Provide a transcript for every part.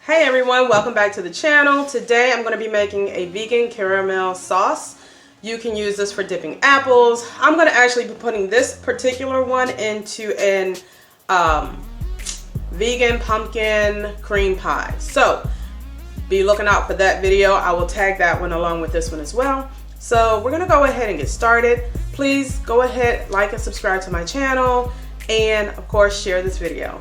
Hey everyone, welcome back to the channel. Today I'm going to be making a vegan caramel sauce. You can use this for dipping apples. I'm going to actually be putting this particular one into an vegan pumpkin cream pie. So be looking out for that video. I will tag that one along with this one as well. So we're going to go ahead and get started. Please go ahead, like and subscribe to my channel, and of course share this video.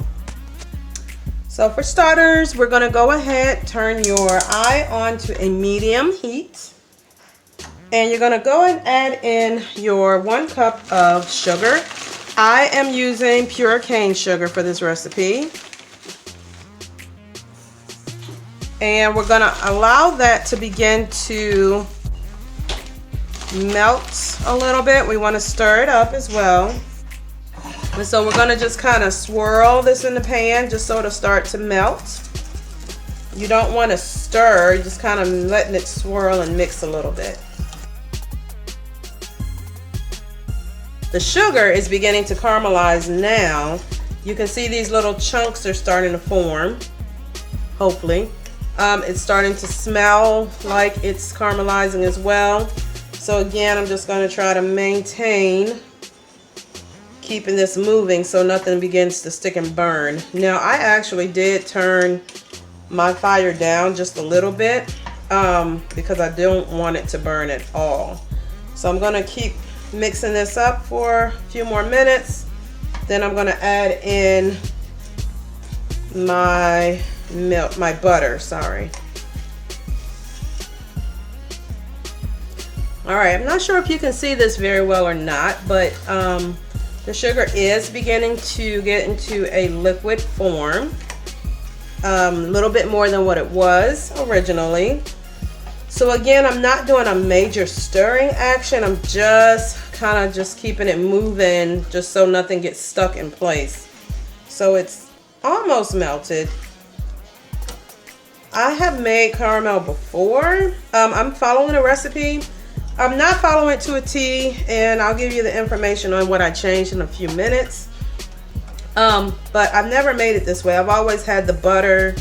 So for starters, we're going to go ahead, turn your eye on to a medium heat. And you're going to go and add in your 1 cup of sugar. I am using pure cane sugar for this recipe. And we're going to allow that to begin to melt a little bit. We want to stir it up as well. And so we're going to just kind of swirl this in the pan just so it'll start to melt. You don't want to stir, you're just kind of letting it swirl and mix a little bit. The sugar is beginning to caramelize now. You can see these little chunks are starting to form, hopefully. It's starting to smell like it's caramelizing as well. So again, I'm just going to try to maintain keeping this moving so nothing begins to stick and burn. Now I actually did turn my fire down just a little bit because I don't want it to burn at all. So I'm going to keep mixing this up for a few more minutes. Then I'm going to add in my milk, my butter, sorry. Alright, I'm not sure if you can see this very well or not, but the sugar is beginning to get into a liquid form, a little bit more than what it was originally. So again, I'm not doing a major stirring action. I'm just kind of just keeping it moving just so nothing gets stuck in place. So it's almost melted. I have made caramel before. I'm following a recipe. I'm not following it to a T, and I'll give you the information on what I changed in a few minutes. But I've never made it this way. I've always had the butter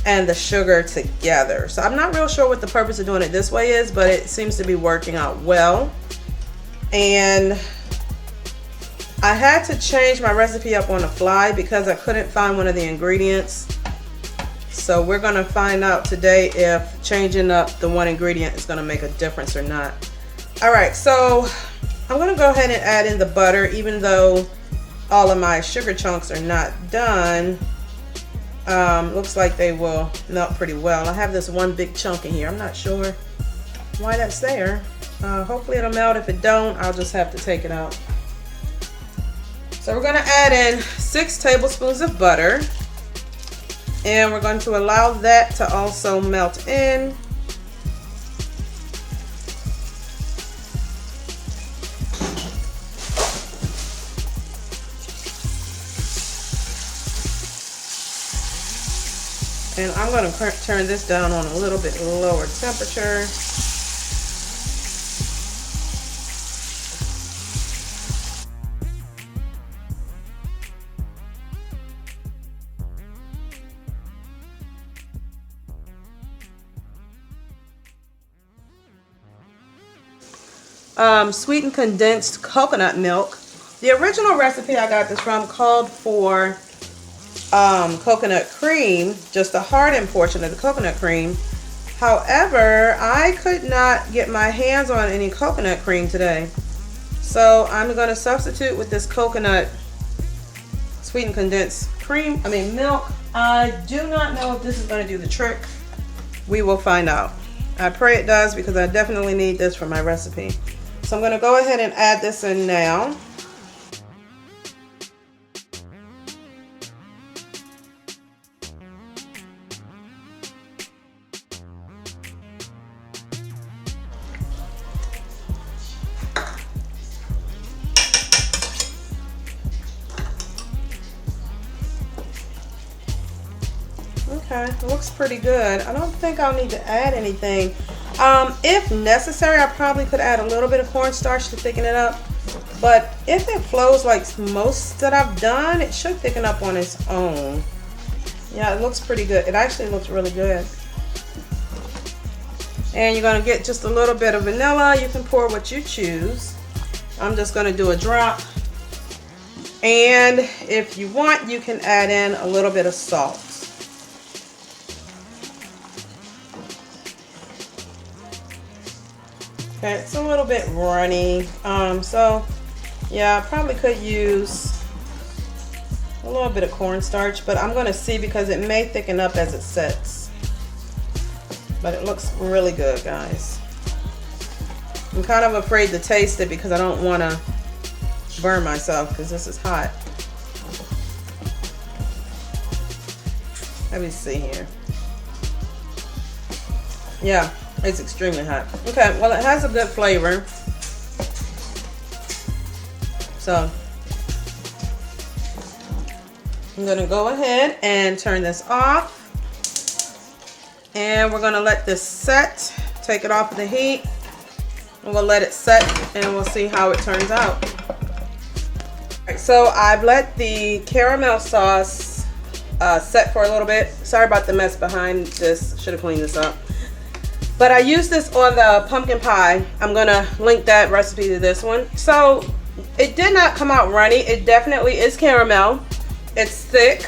and the sugar together. So I'm not real sure what the purpose of doing it this way is, but it seems to be working out well. And I had to change my recipe up on the fly because I couldn't find one of the ingredients. So we're going to find out today if changing up the one ingredient is going to make a difference or not. Alright, so I'm going to go ahead and add in the butter, even though all of my sugar chunks are not done. Looks like they will melt pretty well. I have this one big chunk in here. I'm not sure why that's there. Hopefully it'll melt. If it don't, I'll just have to take it out. So we're going to add in 6 tablespoons of butter. And we're going to allow that to also melt in. And I'm going to turn this down on a little bit lower temperature. Sweetened condensed coconut milk. The original recipe I got this from called for coconut cream, just the hardened portion of the coconut cream. However, I could not get my hands on any coconut cream today. So I'm going to substitute with this coconut sweetened condensed milk. I do not know if this is going to do the trick. We will find out. I pray it does because I definitely need this for my recipe. So I'm going to go ahead and add this in now. Okay, it looks pretty good. I don't think I'll need to add anything. If necessary, I probably could add a little bit of cornstarch to thicken it up. But if it flows like most that I've done, it should thicken up on its own. Yeah, it looks pretty good. It actually looks really good. And you're gonna get just a little bit of vanilla. You can pour what you choose. I'm just gonna do a drop. And if you want, you can add in a little bit of salt. Okay, it's a little bit runny. So yeah, I probably could use a little bit of cornstarch, but I'm gonna see because it may thicken up as it sets. But it looks really good, guys. I'm kind of afraid to taste it because I don't want to burn myself because this is hot. Let me see here. Yeah, it's extremely hot. Okay, well, it has a good flavor. So I'm gonna go ahead and turn this off. And we're gonna let this set, take it off of the heat, and we'll let it set and we'll see how it turns out. Alright, so I've let the caramel sauce set for a little bit. Sorry about the mess behind this, should have cleaned this up. But I used this on the pumpkin pie. I'm gonna link that recipe to this one. So it did not come out runny. It definitely is caramel. It's thick,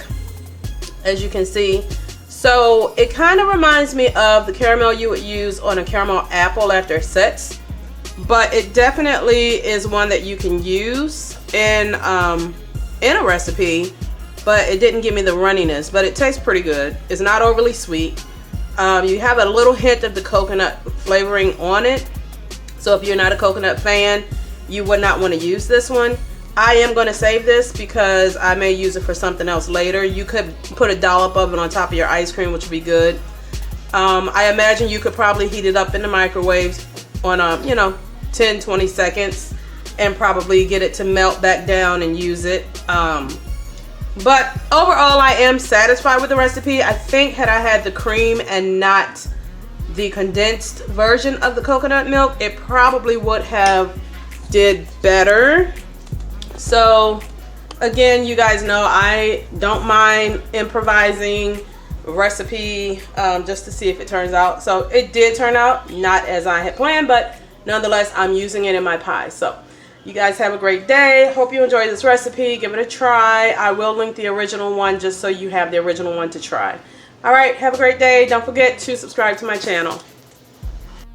as you can see. So it kind of reminds me of the caramel you would use on a caramel apple after it sets, but it definitely is one that you can use in a recipe, but it didn't give me the runniness, but it tastes pretty good. It's not overly sweet. You have a little hint of the coconut flavoring on it, so if you're not a coconut fan, you would not want to use this one. I am going to save this because I may use it for something else later. You could put a dollop of it on top of your ice cream, which would be good. I imagine you could probably heat it up in the microwave on 10-20 seconds and probably get it to melt back down and use it. But overall, I am satisfied with the recipe. I think had I had the cream and not the condensed version of the coconut milk, it probably would have did better. So again, you guys know I don't mind improvising a recipe just to see if it turns out. So it did turn out not as I had planned, but nonetheless, I'm using it in my pie. So you guys have a great day. Hope you enjoyed this recipe. Give it a try. I will link the original one just so you have the original one to try. All right, have a great day. Don't forget to subscribe to my channel.